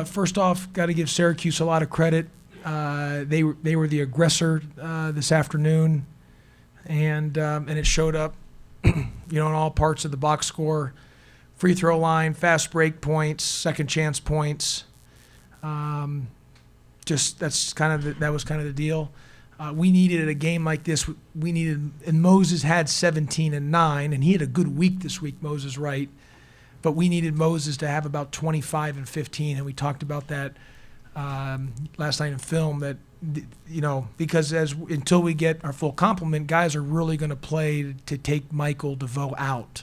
First off, got to give Syracuse a lot of credit. They were the aggressor this afternoon, and it showed up, in all parts of the box score, free throw line, fast break points, second chance points. That was kind of the deal. We needed a game like this. And Moses had 17 and 9, and he had a good week this week, Moses Wright. But we needed Moses to have about 25 and 15, and we talked about that last night in film. That because until we get our full complement, guys are really going to play to take Michael DeVoe out,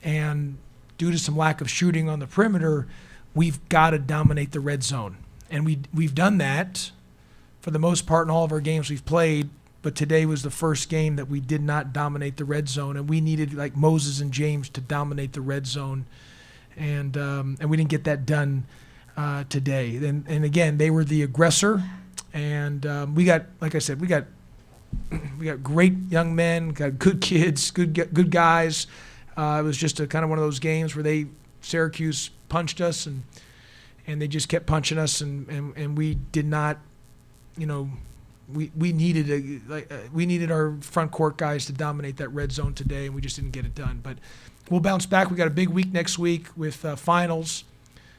and due to some lack of shooting on the perimeter, we've got to dominate the red zone, and we've done that for the most part in all of our games we've played. But today was the first game that we did not dominate the red zone, and we needed like Moses and James to dominate the red zone, and we didn't get that done today. And again, they were the aggressor, and we got, like I said, we got great young men, got good kids, good guys. It was just a kind of one of those games where Syracuse punched us, and they just kept punching us, and we did not, We needed our front court guys to dominate that red zone today, and we just didn't get it done. But we'll bounce back. We got a big week next week with finals,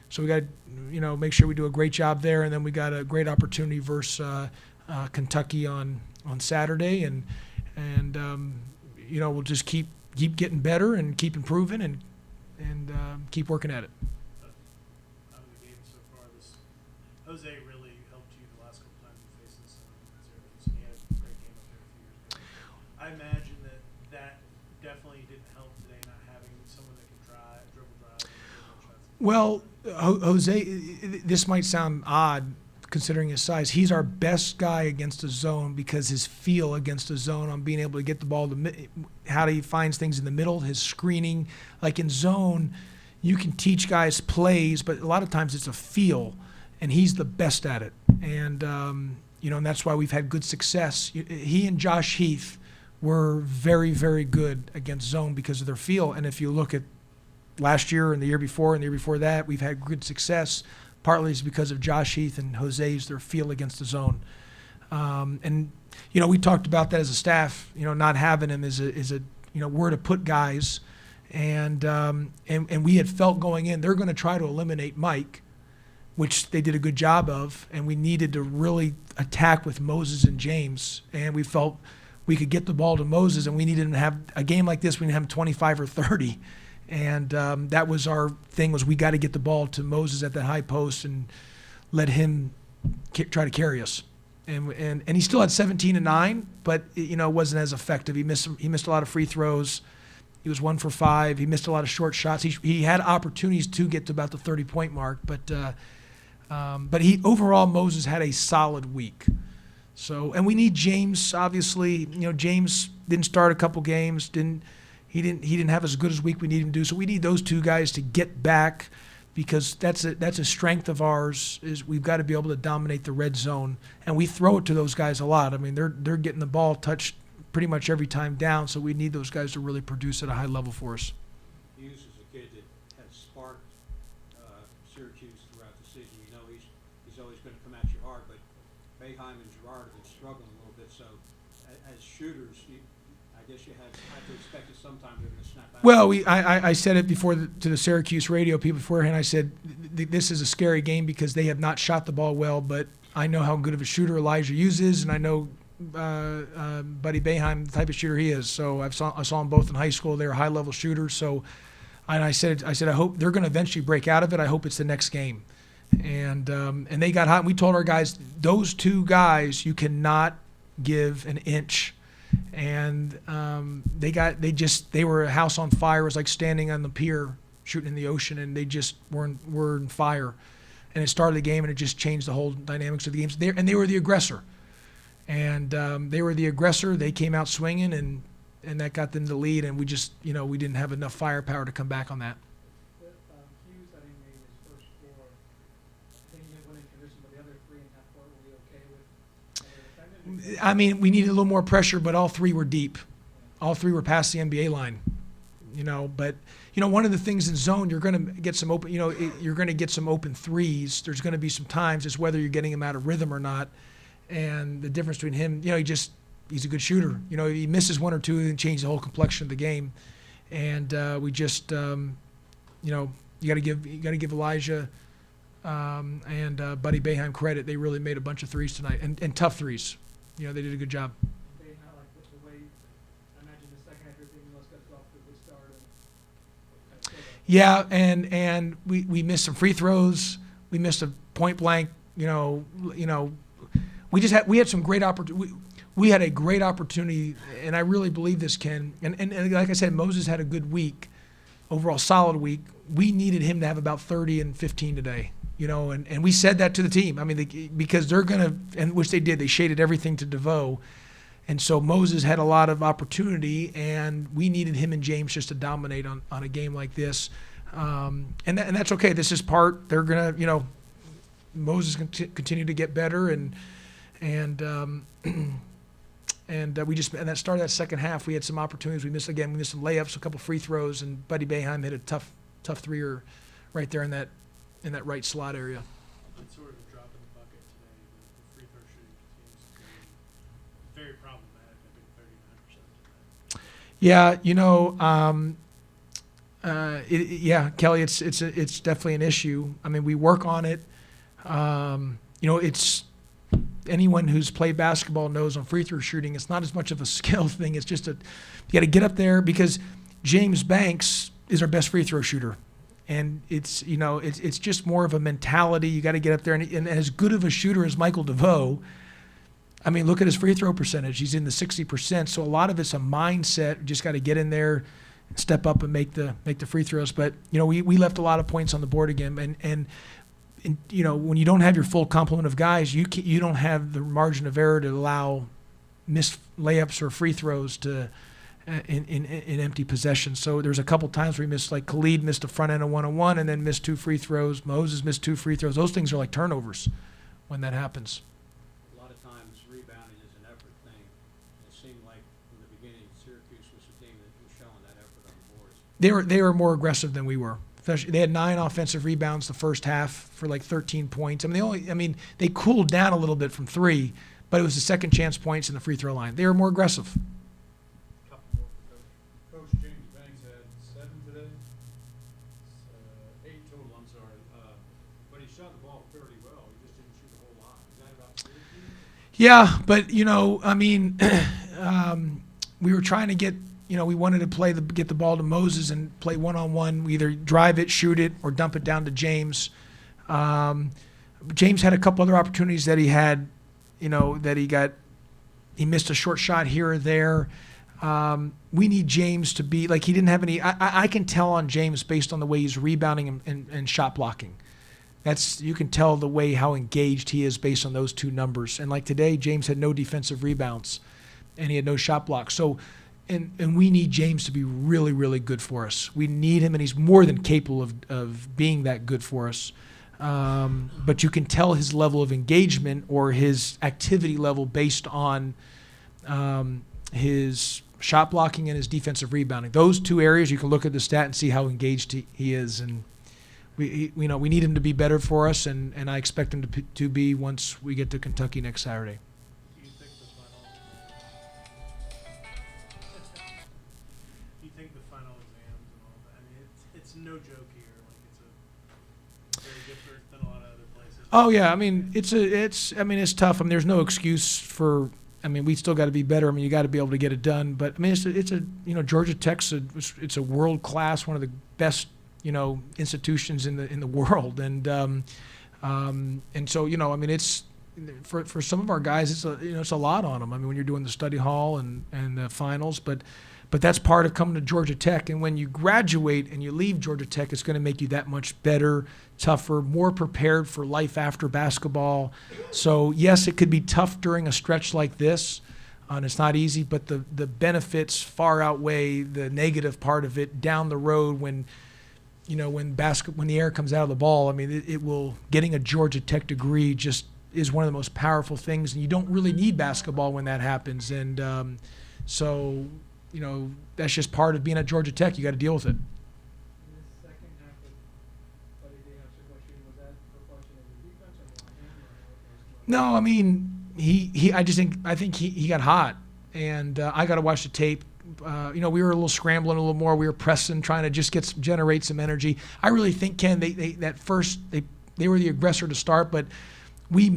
so we got to make sure we do a great job there, and then we got a great opportunity versus Kentucky on Saturday, and we'll just keep getting better and keep improving and keep working at it. Out of the game so far, Jose really helped you the last couple times you faced this Syracuse, and he had a great game up there a few years ago. I imagine that definitely didn't help today, not having someone that can dribble drive. Well, Jose, this might sound odd considering his size. He's our best guy against the zone because his feel against the zone on being able to get the ball, how he finds things in the middle, his screening. Like in zone, you can teach guys plays, but a lot of times it's a feel, and he's the best at it. And and that's why we've had good success. He and Josh Heath were very, very good against zone because of their feel. And if you look at last year and the year before and the year before that, we've had good success. Partly it's because of Josh Heath and Jose's their feel against the zone. We talked about that as a staff. Not having him is a where to put guys, and we had felt going in they're going to try to eliminate Mike, which they did a good job of, and we needed to really attack with Moses and James, and we felt we could get the ball to Moses, and we needed him to have a game like this. We needed him 25 or 30. And that was our thing, was we got to get the ball to Moses at that high post and let him try to carry us. And he still had 17 and 9, but it wasn't as effective. He missed a lot of free throws. He was 1 for 5. He missed a lot of short shots. He had opportunities to get to about the 30-point mark, but overall Moses had a solid week. So, and we need James. Obviously, James didn't start a couple games. He didn't have as good as week we need him to do. So we need those two guys to get back, because that's a strength of ours, is we've got to be able to dominate the red zone, and we throw it to those guys a lot. I mean, they're getting the ball touched pretty much every time down, so we need those guys to really produce at a high level for us. Hughes is a kid that has sparked Syracuse throughout the season. He's always going to come at you hard, but Boeheim and Girard have been struggling a little bit. So as shooters, I guess you have to expect that sometime they're going to snap out. Well, I said it before to the Syracuse radio people beforehand. I said this is a scary game because they have not shot the ball well, but I know how good of a shooter Elijah Hughes is, and I know Buddy Boeheim, the type of shooter he is. So I saw them both in high school. They're high-level shooters. So, and I said I hope they're going to eventually break out of it. I hope it's the next game. And they got hot. And we told our guys, those two guys, you cannot give an inch. And they were a house on fire. It was like standing on the pier shooting in the ocean, and they just were in fire. And it started the game, and it just changed the whole dynamics of the games. They were the aggressor. And they were the aggressor. They came out swinging, and that got them the lead. And we just, we didn't have enough firepower to come back on that. Hughes, I think, made his first 4. I think he had winning condition, but the other 3 and a half court, were you okay with? I mean, we needed a little more pressure, but all 3 were deep. All 3 were past the NBA line. But one of the things in zone, you're going to get some open, you're going to get some open threes. There's going to be some times it's whether you're getting him out of rhythm or not. And the difference between him, he's a good shooter. He misses one or two and changes the whole complexion of the game. And we just, you got to give Elijah and Buddy Boeheim credit. They really made a bunch of threes tonight and tough threes. They did a good job. They not like the way I imagine the second half everything else got off to a good start and kind of Yeah, and we missed some free throws. We missed a point blank. We had some great opportunity. We had a great opportunity, and I really believe this, Ken. And like I said, Moses had a good week, overall solid week. We needed him to have about 30 and 15 today. And we said that to the team. I mean, because they're going to, and which they did, they shaded everything to DeVoe. And so Moses had a lot of opportunity, and we needed him and James just to dominate on a game like this. And that's okay. This is part, they're going to, Moses can continue to get better. And we just, and that started that second half, we had some opportunities. We missed some layups, a couple free throws, and Buddy Boeheim hit a tough three-er right there in that right slot area. It's sort of a drop in the bucket today. The free throw shooting continues to be very problematic. I think 39%. Yeah, Kelly, it's definitely an issue. I mean, we work on it. It's anyone who's played basketball knows on free throw shooting, it's not as much of a skill thing. It's just you got to get up there because James Banks is our best free throw shooter. And it's just more of a mentality. You got to get up there. And as good of a shooter as Michael DeVoe, I mean, look at his free throw percentage. He's in the 60%. So a lot of it's a mindset. You just got to get in there, step up, and make the free throws. But we left a lot of points on the board again. And when you don't have your full complement of guys, you don't have the margin of error to allow missed layups or free throws to. In empty possession. So there's a couple times where we missed, like Khalid missed a front end of 1-on-1 and then missed 2 free throws. Moses missed 2 free throws. Those things are like turnovers when that happens. A lot of times rebounding is an effort thing. It seemed like from the beginning Syracuse was the team that was showing that effort on the boards. They were more aggressive than we were. They had 9 offensive rebounds the first half for like 13 points. They cooled down a little bit from 3, but it was the second chance points in the free throw line. They were more aggressive. Coach James Banks had 7 today. 8 total, I'm sorry. But he shot the ball fairly well. He just didn't shoot a whole lot. Is that about Syracuse? Yeah, but we were trying to get, we wanted to get the ball to Moses and play one-on-one. We either drive it, shoot it, or dump it down to James. James had a couple other opportunities that he had, he missed a short shot here or there. We need James to be like, he didn't have any. I can tell on James based on the way he's rebounding and shot blocking. You can tell the way how engaged he is based on those 2 numbers. And like today, James had no defensive rebounds, and he had no shot blocks. So, and we need James to be really, really good for us. We need him, and he's more than capable of being that good for us. But you can tell his level of engagement or his activity level based on his shot blocking and his defensive rebounding. Those 2 areas, you can look at the stat and see how engaged he is. And we need him to be better for us, and I expect him to be once we get to Kentucky next Saturday. Do you think the final exams and all that? I mean, it's no joke here. Like, it's very different than a lot of other places. Oh yeah, it's tough. There's no excuse for. We still got to be better. You got to be able to get it done. But Georgia Tech's it's a world class, one of the best institutions in the world, and so it's for some of our guys, it's a lot on them. When you're doing the study hall and the finals, but that's part of coming to Georgia Tech. And when you graduate and you leave Georgia Tech, it's going to make you that much better, tougher, more prepared for life after basketball. So yes, it could be tough during a stretch like this, and it's not easy. But the benefits far outweigh the negative part of it down the road when the air comes out of the ball. It will, getting a Georgia Tech degree just is one of the most powerful things, and you don't really need basketball when that happens. And so that's just part of being at Georgia Tech. You got to deal with it. In the second half of Buddy Dayhoff's shooting, was that a reflection of the defense or more him or No, I mean, I think he got hot, and I got to watch the tape. We were a little scrambling a little more. We were pressing, trying to just generate some energy. I really think, Ken, they were the aggressor to start, but we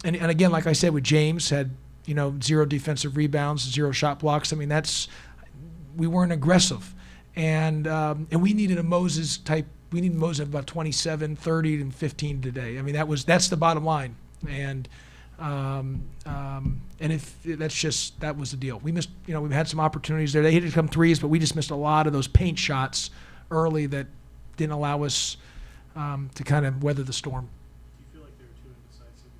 and again, like I said, with James had 0 defensive rebounds, 0 shot blocks. I mean, we weren't aggressive, and we needed a Moses type. We needed Moses of about 27, 30, and 15 today. I mean, that's the bottom line, and if that was the deal. We missed, we've had some opportunities there. They hit some threes, but we just missed a lot of those paint shots early that didn't allow us to kind of weather the storm. Do you feel like they were too indecisive?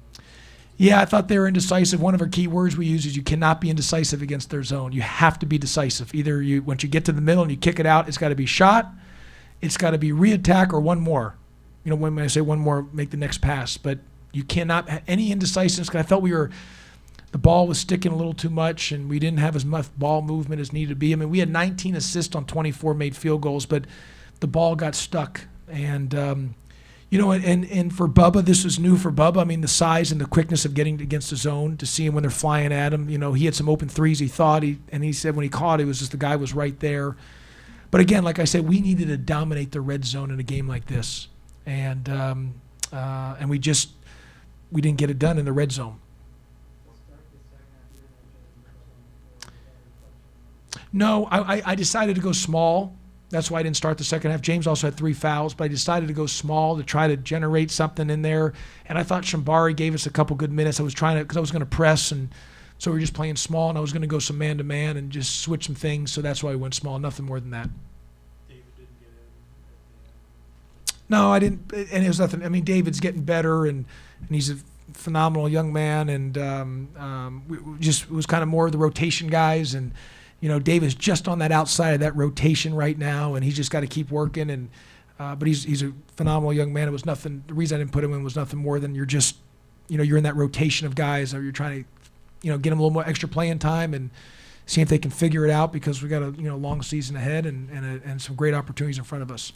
Yeah, I thought they were indecisive. One of our key words we use is you cannot be indecisive against their zone. You have to be decisive. Either once you get to the middle and you kick it out, it's got to be shot, it's got to be re-attack, or one more. When I say one more, make the next pass. But you cannot have any indecisiveness, because I felt the ball was sticking a little too much, and we didn't have as much ball movement as needed to be. I mean, we had 19 assists on 24 made field goals, but the ball got stuck. And, and for Bubba, this was new for Bubba. I mean, the size and the quickness of getting against the zone, to see him when they're flying at him. He had some open threes he thought, and he said when he caught it was just the guy was right there. But again, like I said, we needed to dominate the red zone in a game like this. And we didn't get it done in the red zone. No, I decided to go small. That's why I didn't start the second half. James also had 3 fouls, but I decided to go small to try to generate something in there. And I thought Shambari gave us a couple good minutes. Because I was going to press, and so we were just playing small, and I was going to go some man-to-man and just switch some things. So that's why we went small, nothing more than that. David didn't get in at the end. No, I didn't, and it was nothing. I mean, David's getting better, and he's a phenomenal young man, and it was kind of more of the rotation guys, and David's just on that outside of that rotation right now, and he's just got to keep working. And but he's a phenomenal young man. It was nothing. The reason I didn't put him in was nothing more than you're just you're in that rotation of guys, or you're trying to get them a little more extra playing time and see if they can figure it out, because we got a long season ahead and some great opportunities in front of us.